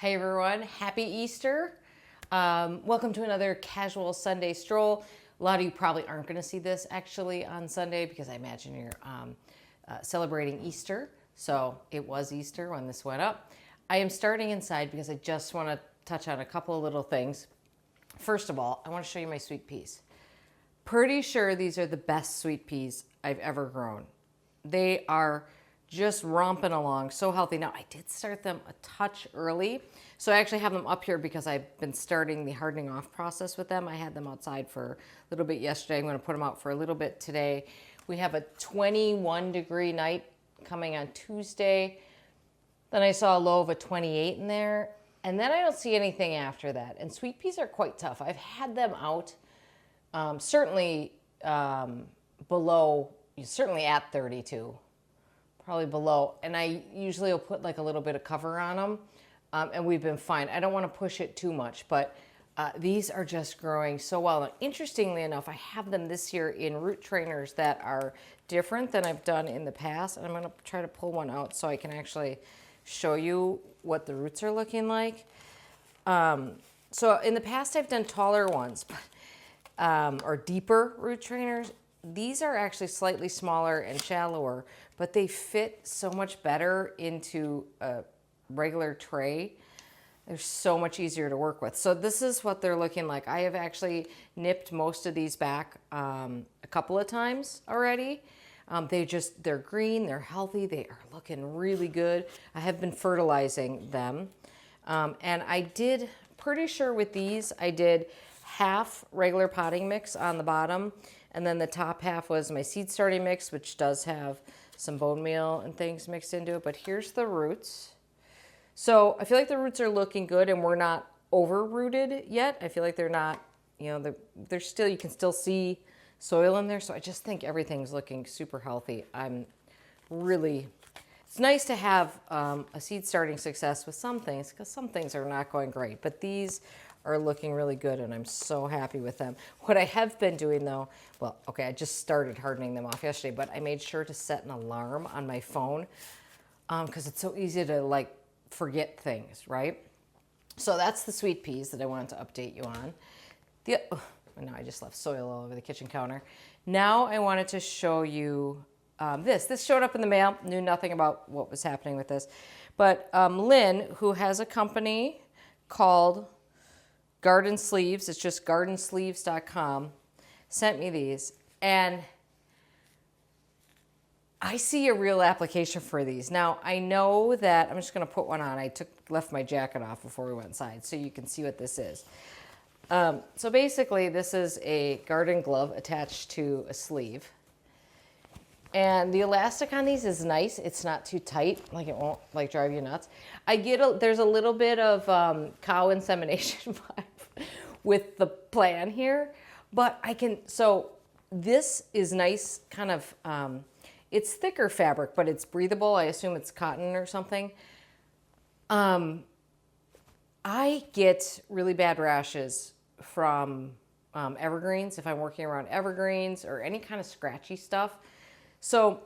Hey everyone, happy Easter. Welcome to another casual Sunday stroll. A lot of you probably aren't going to see this actually on Sunday because I imagine you're celebrating Easter. So it was Easter when this went up. I am starting inside because I just want to touch on a couple of little things. First of all, I want to show you my sweet peas. Pretty sure these are the best sweet peas I've ever grown. They are just romping along, so healthy. Now, I did start them a touch early, so I actually have them up here because I've been starting the hardening off process with them. I had them outside for a little bit yesterday. I'm going to put them out for a little bit today. We have a 21-degree night coming on Tuesday. Then I saw a low of a 28 in there, and then I don't see anything after that. And sweet peas are quite tough. I've had them out certainly below, certainly at 32. Probably below, and I usually will put like a little bit of cover on them, and we've been fine. I don't want to push it too much, but these are just growing so well. And interestingly enough, I have them this year in root trainers that are different than I've done in the past, and I'm going to try to pull one out so I can actually show you what the roots are looking like. So in the past, I've done taller ones, or deeper root trainers. These are actually slightly smaller and shallower, but they fit so much better into a regular tray. They're so much easier to work with. So this is what they're looking like. I have actually nipped most of these back a couple of times already. They're green, they're healthy, they are looking really good. I have been fertilizing them. And pretty sure with these, I did half regular potting mix on the bottom, and then the top half was my seed starting mix, which does have some bone meal and things mixed into it. But here's the roots. So I feel like the roots are looking good, and we're not over rooted yet. I feel like they're not, they're still, you can still see soil in there. So I just think everything's looking super healthy. It's nice to have a seed starting success with some things, because some things are not going great, but these are looking really good, and I'm so happy with them. What I have been doing though, I just started hardening them off yesterday, but I made sure to set an alarm on my phone because it's so easy to forget things, right? So that's the sweet peas that I wanted to update you on. Now I just left soil all over the kitchen counter. Now I wanted to show you this. This showed up in the mail, knew nothing about what was happening with this. But Lynn, who has a company called Garden Sleeves, it's just gardensleeves.com, sent me these. And I see a real application for these. Now, I know that, I'm just going to put one on. Left my jacket off before we went inside so you can see what this is. So basically, this is a garden glove attached to a sleeve. And the elastic on these is nice. It's not too tight, it won't drive you nuts. There's a little bit of cow insemination vibe with the plan here, but so this is nice, kind of, it's thicker fabric, but it's breathable. I assume it's cotton or something. I get really bad rashes from evergreens if I'm working around evergreens or any kind of scratchy stuff. So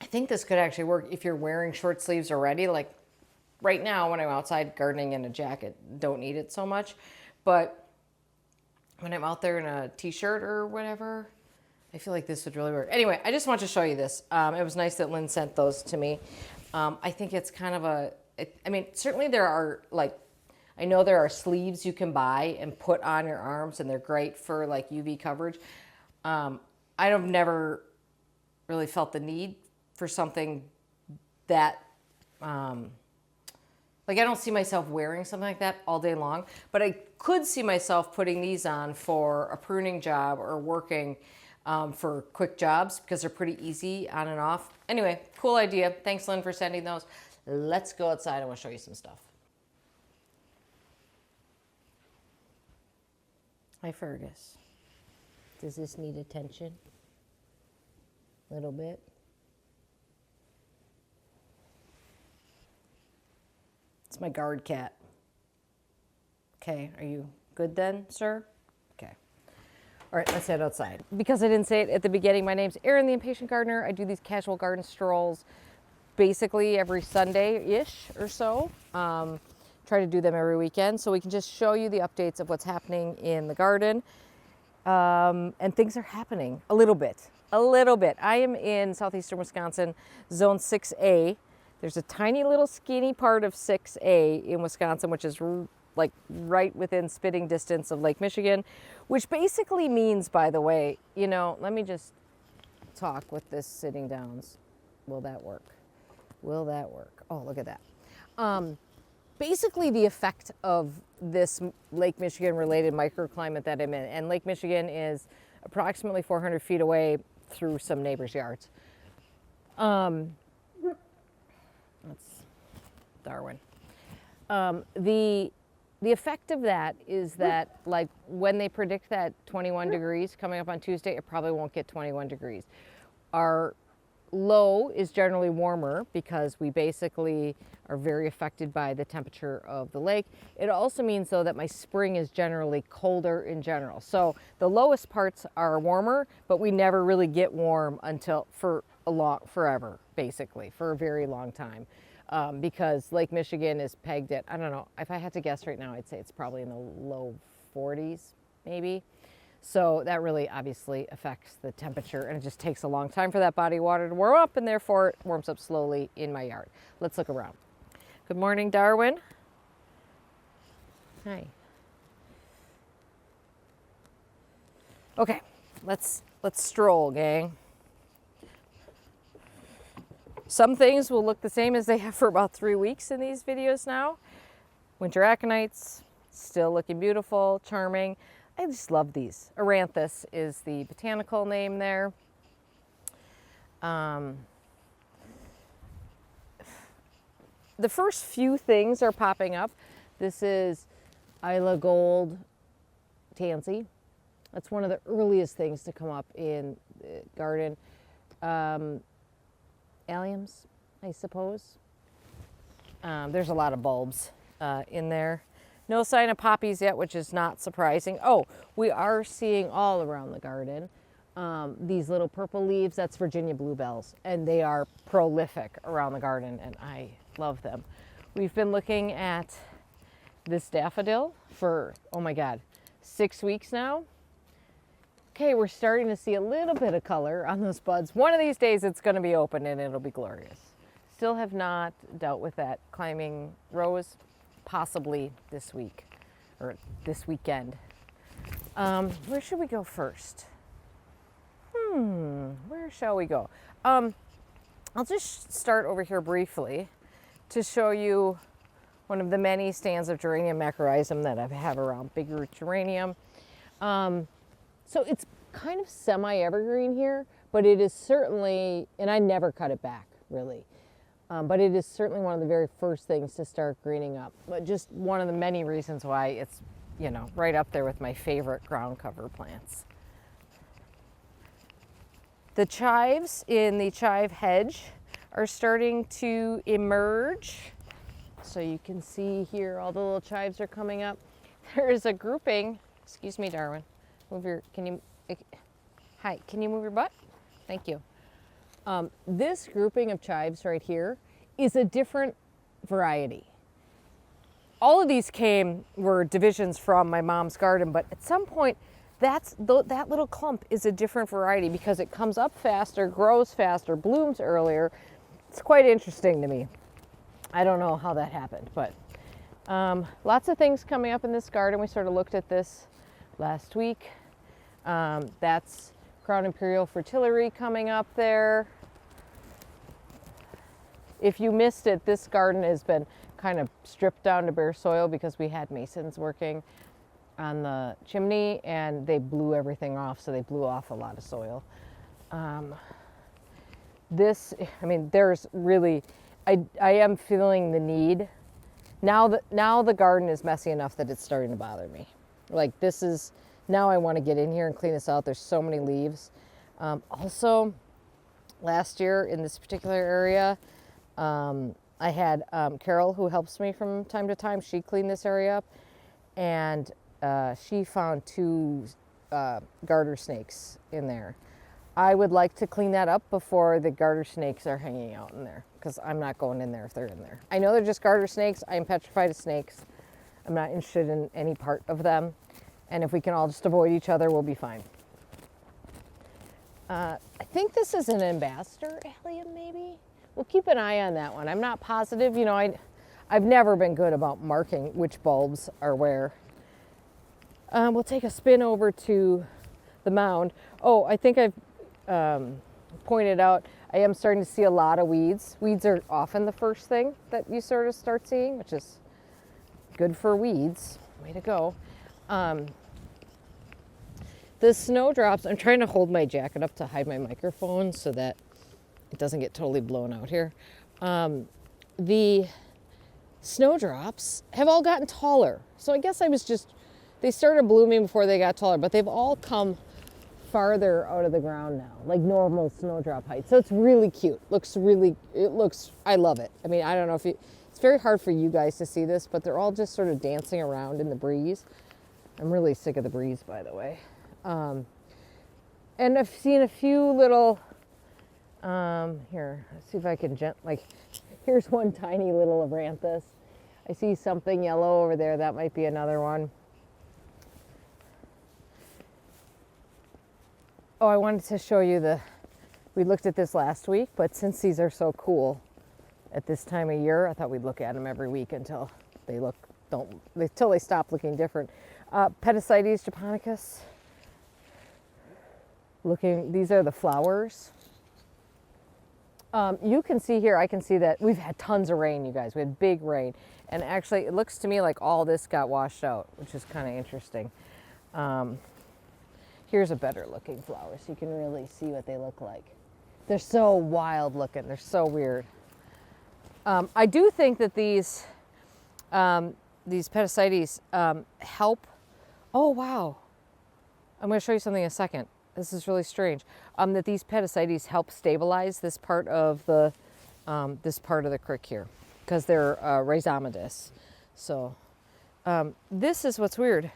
I think this could actually work if you're wearing short sleeves already. Like right now when I'm outside gardening in a jacket, don't need it so much. But when I'm out there in a t-shirt or whatever, I feel like this would really work. Anyway, I just want to show you this. It was nice that Lynn sent those to me. I think it's kind of certainly there are I know there are sleeves you can buy and put on your arms, and they're great for UV coverage. I've never really felt the need for something that, I don't see myself wearing something like that all day long, but I could see myself putting these on for a pruning job or working for quick jobs because they're pretty easy on and off. Anyway, cool idea. Thanks, Lynn, for sending those. Let's go outside. I want to show you some stuff. Hi, Fergus. Does this need attention? A little bit. It's my guard cat. Okay, are you good then, sir? Okay. All right, let's head outside. Because I didn't say it at the beginning, my name's Erin, the Impatient Gardener. I do these casual garden strolls basically every Sunday-ish or so. Try to do them every weekend so we can just show you the updates of what's happening in the garden. And things are happening a little bit. I am in southeastern Wisconsin, zone 6A. There's a tiny little skinny part of 6A in Wisconsin, which is like right within spitting distance of Lake Michigan, which basically means, by the way, you know, let me just talk with this sitting down. Will that work? Will that work? Oh, look at that. Basically the effect of this Lake Michigan related microclimate that I'm in, and Lake Michigan is approximately 400 feet away through some neighbors' yards. That's Darwin. The effect of that is that, like, when they predict that 21 degrees coming up on Tuesday, it probably won't get 21 degrees. Our low is generally warmer because we basically are very affected by the temperature of the lake. It also means, though, that my spring is generally colder in general. So the lowest parts are warmer, but we never really get warm until forever, basically, for a very long time. Because Lake Michigan is pegged at, I don't know, if I had to guess right now, I'd say it's probably in the low 40s, maybe. So that really obviously affects the temperature, and it just takes a long time for that body of water to warm up, and therefore it warms up slowly in my yard. Let's look around. Good morning, Darwin. Hi. Okay, let's stroll, gang. Some things will look the same as they have for about 3 weeks in these videos now. Winter aconites, still looking beautiful, charming. I just love these. Aranthus is the botanical name there. The first few things are popping up. This is Isla Gold tansy. That's one of the earliest things to come up in the garden. Alliums, I suppose. There's a lot of bulbs in there. No sign of poppies yet, which is not surprising. Oh, we are seeing all around the garden these little purple leaves. That's Virginia bluebells, and they are prolific around the garden, and I love them. We've been looking at this daffodil for, oh my God, 6 weeks now. Okay, we're starting to see a little bit of color on those buds. One of these days it's going to be open and it'll be glorious. Still have not dealt with that climbing rose, possibly this week or this weekend. Where should we go first? Where shall we go? I'll just start over here briefly to show you one of the many stands of geranium macrorhizum that I have around, big root geranium. So it's kind of semi-evergreen here, but it is certainly, and I never cut it back really, but it is certainly one of the very first things to start greening up. But just one of the many reasons why it's, you know, right up there with my favorite ground cover plants. The chives in the chive hedge are starting to emerge. So you can see here all the little chives are coming up. There is a grouping, excuse me, Darwin. Move your, hi, can you move your butt? Thank you. This grouping of chives right here is a different variety. All of these were divisions from my mom's garden, but at some point, that little clump is a different variety because it comes up faster, grows faster, blooms earlier. It's quite interesting to me. I don't know how that happened, but lots of things coming up in this garden. We sort of looked at this last week. That's Crown Imperial Fritillary coming up there. If you missed it, this garden has been kind of stripped down to bare soil because we had masons working on the chimney and they blew everything off, so they blew off a lot of soil. There's really, I am feeling the need. Now the garden is messy enough that it's starting to bother me. Like this is, now I want to get in here and clean this out. There's so many leaves. Also, last year in this particular area, I had Carol, who helps me from time to time. She cleaned this area up, and she found 2 garter snakes in there. I would like to clean that up before the garter snakes are hanging out in there, because I'm not going in there if they're in there. I know they're just garter snakes. I am petrified of snakes. I'm not interested in any part of them. And if we can all just avoid each other, we'll be fine. I think this is an ambassador allium, maybe? We'll keep an eye on that one. I'm not positive. You know, I've never been good about marking which bulbs are where. We'll take a spin over to the mound. Oh, I think I've pointed out, I am starting to see a lot of weeds. Weeds are often the first thing that you sort of start seeing, which is good for weeds. Way to go. The snowdrops, I'm trying to hold my jacket up to hide my microphone so that it doesn't get totally blown out here. The snowdrops have all gotten taller. So I guess they started blooming before they got taller, but they've all come farther out of the ground now, like normal snowdrop height. So it's really cute. I love it. I mean, I don't know if it's very hard for you guys to see this, but they're all just sort of dancing around in the breeze. I'm really sick of the breeze, by the way. And I've seen a few little, here, let's see if I can here's one tiny little Aranthus. I see something yellow over there. That might be another one. Oh, I wanted to show you we looked at this last week, but since these are so cool at this time of year, I thought we'd look at them every week until they stop looking different. Petasites japonicus. These are the flowers. You can see here, I can see that we've had tons of rain, you guys. We had big rain. And actually, it looks to me like all this got washed out, which is kind of interesting. Here's a better looking flower, so you can really see what they look like. They're so wild looking. They're so weird. I do think that these petasites help. Oh, wow. I'm going to show you something in a second. This is really strange. That these petasites help stabilize this part of the crick here, because they're rhizomatous. So this is what's weird.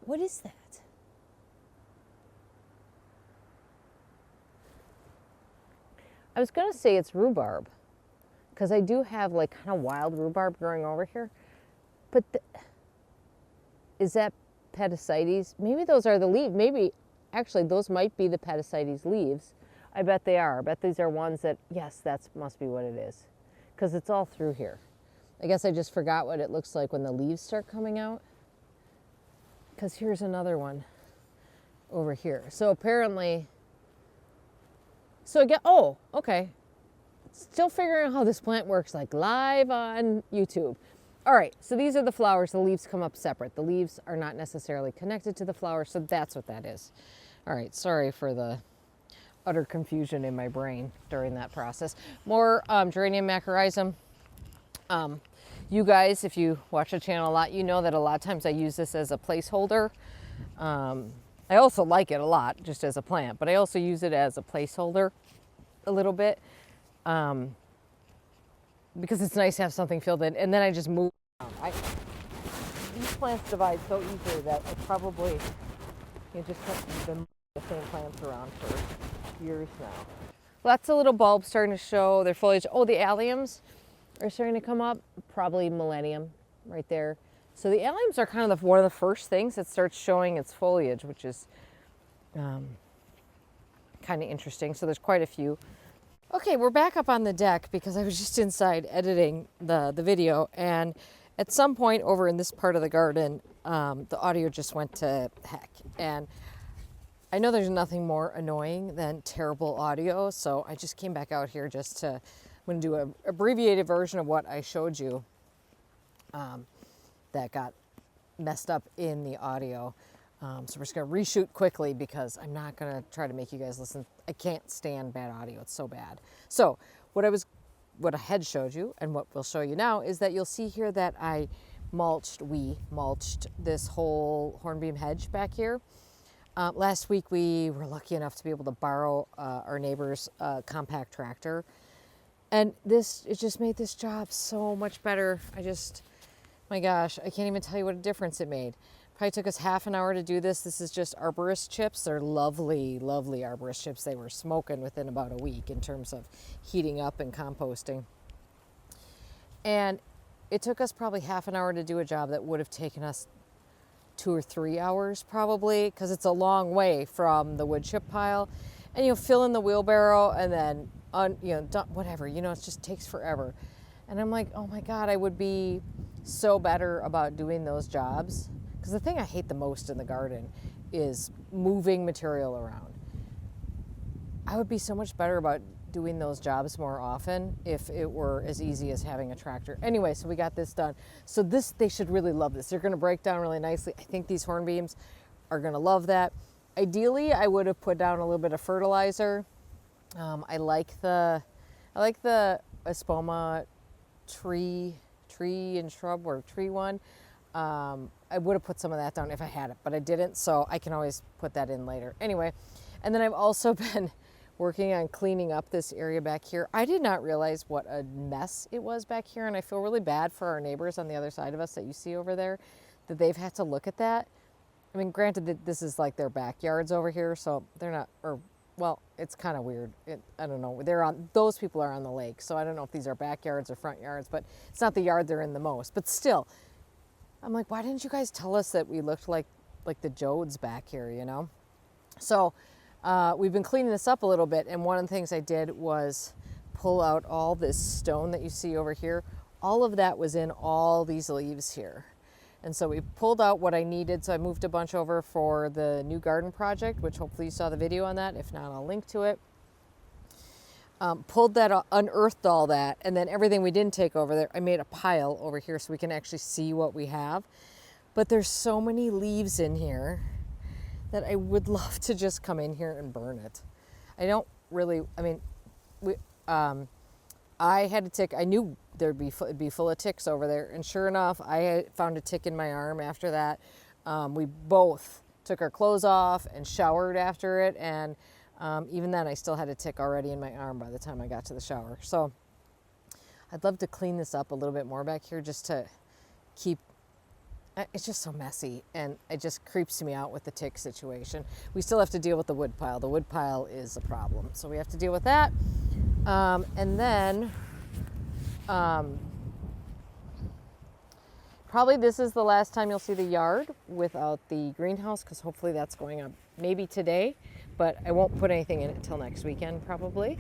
What is that? I was going to say it's rhubarb, because I do have like kind of wild rhubarb growing over here. But is that petasites? Maybe those are the leaves. Maybe, actually, those might be the petasites leaves. I bet they are. I bet these are ones that, yes, that must be what it is, because it's all through here. I guess I just forgot what it looks like when the leaves start coming out. Because here's another one over here. So apparently, oh, okay. Still figuring out how this plant works, like live on YouTube. All right, so these are the flowers. The leaves come up separate. The leaves are not necessarily connected to the flower, so that's what that is. All right, sorry for the utter confusion in my brain during that process. More geranium macrorrhizum. You guys, if you watch the channel a lot, you know that a lot of times I use this as a placeholder. I also like it a lot just as a plant, but I also use it as a placeholder a little bit because it's nice to have something filled in, and then I just move around. These plants divide so easily that I probably just have been the same plants around for years now. Lots of little bulbs starting to show their foliage. Oh, the alliums are starting to come up, probably millennium right there. So the alliums are kind of one of the first things that starts showing its foliage, which is kind of interesting. So there's quite a few. Okay, we're back up on the deck because I was just inside editing the video, and at some point over in this part of the garden, the audio just went to heck. And I know there's nothing more annoying than terrible audio, so I just came back out here just to, I'm going to do an abbreviated version of what I showed you that got messed up in the audio. So we're just going to reshoot quickly because I'm not going to try to make you guys listen. I can't stand bad audio. It's so bad. So what I had showed you and what we'll show you now is that you'll see here that we mulched this whole hornbeam hedge back here. Last week we were lucky enough to be able to borrow our neighbor's compact tractor. And it just made this job so much better. My gosh, I can't even tell you what a difference it made. Probably took us half an hour to do this. This is just arborist chips. They're lovely, lovely arborist chips. They were smoking within about a week in terms of heating up and composting. And it took us probably half an hour to do a job that would have taken us 2 or 3 hours probably, because it's a long way from the wood chip pile. And you fill in the wheelbarrow and then, whatever, it just takes forever. And I'm like, oh my God, I would be so better about doing those jobs. Because the thing I hate the most in the garden is moving material around. I would be so much better about doing those jobs more often if it were as easy as having a tractor. Anyway, so we got this done. So they should really love this. They're going to break down really nicely. I think these horn beams are going to love that. Ideally, I would have put down a little bit of fertilizer. I like the Espoma tree and shrub or tree one. I would have put some of that down if I had it, but I didn't, so I can always put that in later. Anyway, and then I've also been working on cleaning up this area back here. I did not realize what a mess it was back here, and I feel really bad for our neighbors on the other side of us that you see over there, that they've had to look at that. I mean, granted that this is like their backyards over here, so they're not, it's kind of weird. I don't know. Those people are on the lake, so I don't know if these are backyards or front yards, but it's not the yard they're in the most. But still, I'm like, why didn't you guys tell us that we looked like the Jodes back here, So we've been cleaning this up a little bit, and one of the things I did was pull out all this stone that you see over here. All of that was in all these leaves here. And so we pulled out what I needed, so I moved a bunch over for the new garden project, which hopefully you saw the video on that. If not, I'll link to it. Pulled that, unearthed all that, and then everything we didn't take over there, I made a pile over here so we can actually see what we have. But there's so many leaves in here that I would love to just come in here and burn it. I had a tick. I knew it'd be full of ticks over there, and sure enough, I found a tick in my arm after that. We both took our clothes off and showered after it, and even then I still had a tick already in my arm by the time I got to the shower. So I'd love to clean this up a little bit more back here just to keep, it's just so messy, and it just creeps me out with the tick situation. We still have to deal with the wood pile. The wood pile is a problem, so we have to deal with that. And then probably this is the last time you'll see the yard without the greenhouse, because hopefully that's going up maybe today, but I won't put anything in it until next weekend probably.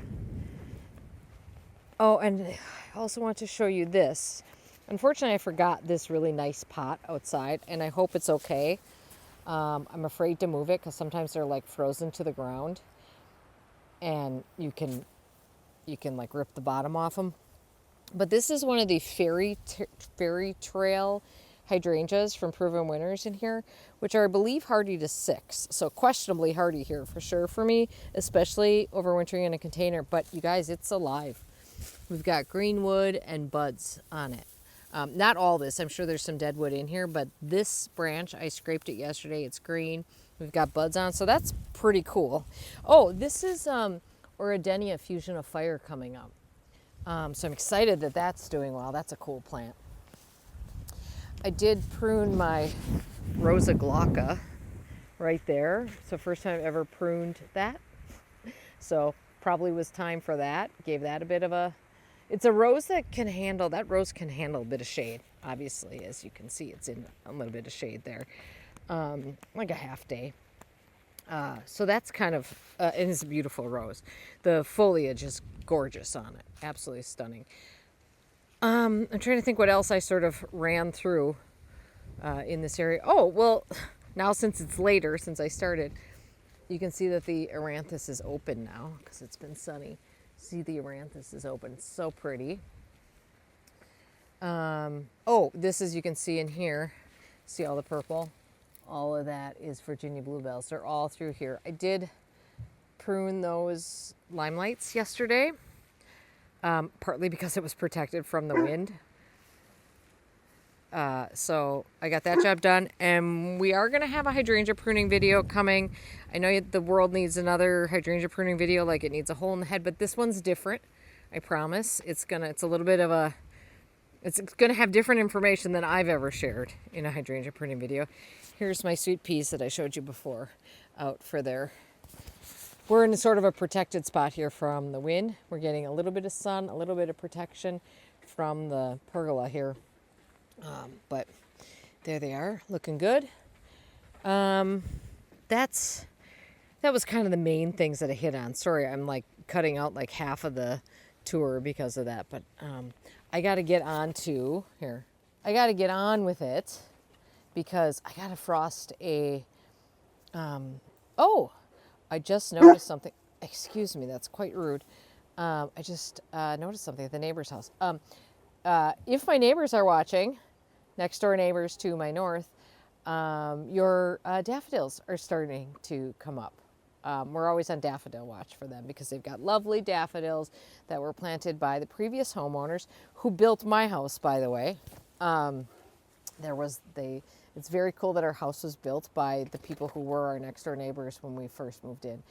Oh, and I also want to show you this. Unfortunately, I forgot this really nice pot outside, and I hope it's okay. I'm afraid to move it because sometimes they're like frozen to the ground, and you can like rip the bottom off them. But this is one of the fairy trail hydrangeas from Proven Winners in here, which are, I believe, hardy to 6. So questionably hardy here for sure for me, especially overwintering in a container. But you guys, it's alive. We've got green wood and buds on it. Not all this. I'm sure there's some dead wood in here, but this branch, I scraped it yesterday. It's green. We've got buds on, so that's pretty cool. Oh, this is Oridenia Fusion of Fire coming up. So I'm excited that that's doing well. That's a cool plant. I did prune my Rosa glauca right there. So first time I've ever pruned that. So probably was time for that. Gave that a bit of a, it's a rose that rose can handle a bit of shade. Obviously, as you can see, it's in a little bit of shade there. Like a half day. So that's kind of, it is a beautiful rose. The foliage is gorgeous on it. Absolutely stunning. I'm trying to think what else I sort of ran through in this area. Oh, well, now since it's later, since I started, you can see that the aranthus is open now because it's been sunny. See, the aranthus is open. It's so pretty. Oh, this, as you can see in here, see all the purple? All of that is Virginia bluebells. They're all through here. I did prune those limelights yesterday, partly because it was protected from the wind. So I got that job done, and we are going to have a hydrangea pruning video coming. I know the world needs another hydrangea pruning video, like it needs a hole in the head, but this one's different. I promise. It's a little bit of a It's going to have different information than I've ever shared in a hydrangea pruning video. Here's my sweet peas that I showed you before out for there. We're in sort of a protected spot here from the wind. We're getting a little bit of sun, a little bit of protection from the pergola here. But there they are, looking good. That was kind of the main things that I hit on. Sorry, I'm like cutting out like half of the tour because of that. But I got to get on to, here, I got to get on with it because I got to frost a, oh, I just noticed something. Excuse me, that's quite rude. I just noticed something at the neighbor's house. If my neighbors are watching, next door neighbors to my north, your daffodils are starting to come up. We're always on daffodil watch for them because they've got lovely daffodils that were planted by the previous homeowners who built my house, by the way. It's very cool that our house was built by the people who were our next door neighbors when we first moved in.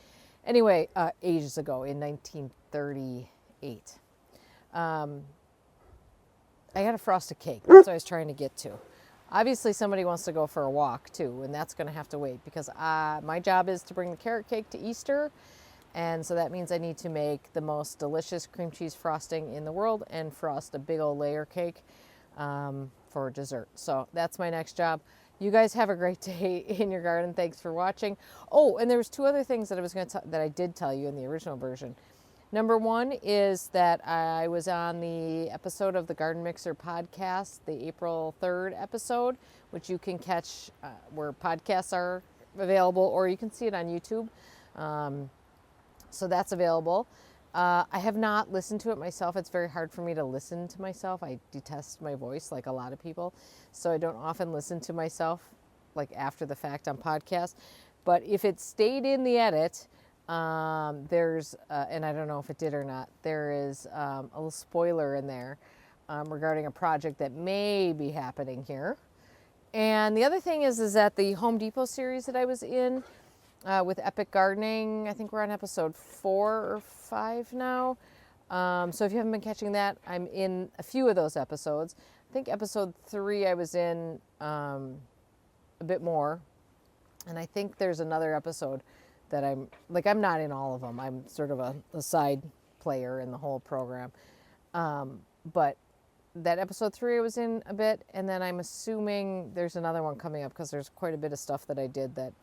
Anyway, ages ago in 1938. I got to frost a cake. That's what I was trying to get to. Obviously, somebody wants to go for a walk too, and that's going to have to wait because my job is to bring the carrot cake to Easter. And so that means I need to make the most delicious cream cheese frosting in the world and frost a big old layer cake for dessert. So that's my next job. You guys have a great day in your garden. Thanks for watching. Oh, and there was two other things that I did tell you in the original version. Number one is that I was on the episode of the Garden Mixer podcast, the April 3rd episode, which you can catch where podcasts are available, or you can see it on YouTube. So that's available. I have not listened to it myself. It's very hard for me to listen to myself. I detest my voice like a lot of people. So I don't often listen to myself like after the fact on podcasts. But if it stayed in the edit, there's, and I don't know if it did or not, there is a little spoiler in there regarding a project that may be happening here. And the other thing is that the Home Depot series that I was in with Epic Gardening, I think we're on episode 4 or 5 now. So if you haven't been catching that, I'm in a few of those episodes. I think episode 3 I was in a bit more. And I think there's another episode that I'm not in all of them. I'm sort of a side player in the whole program. But that episode 3 I was in a bit, and then I'm assuming there's another one coming up because there's quite a bit of stuff that I did that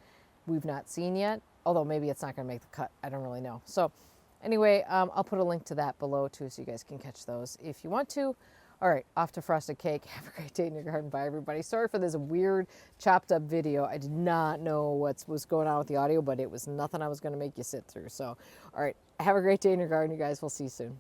we've not seen yet. Although maybe it's not going to make the cut. I don't really know. So anyway, I'll put a link to that below too so you guys can catch those if you want to. All right, off to frosted cake. Have a great day in your garden. Bye, everybody. Sorry for this weird chopped up video. I did not know what was going on with the audio, but it was nothing I was going to make you sit through. So, all right, have a great day in your garden, you guys. We'll see you soon.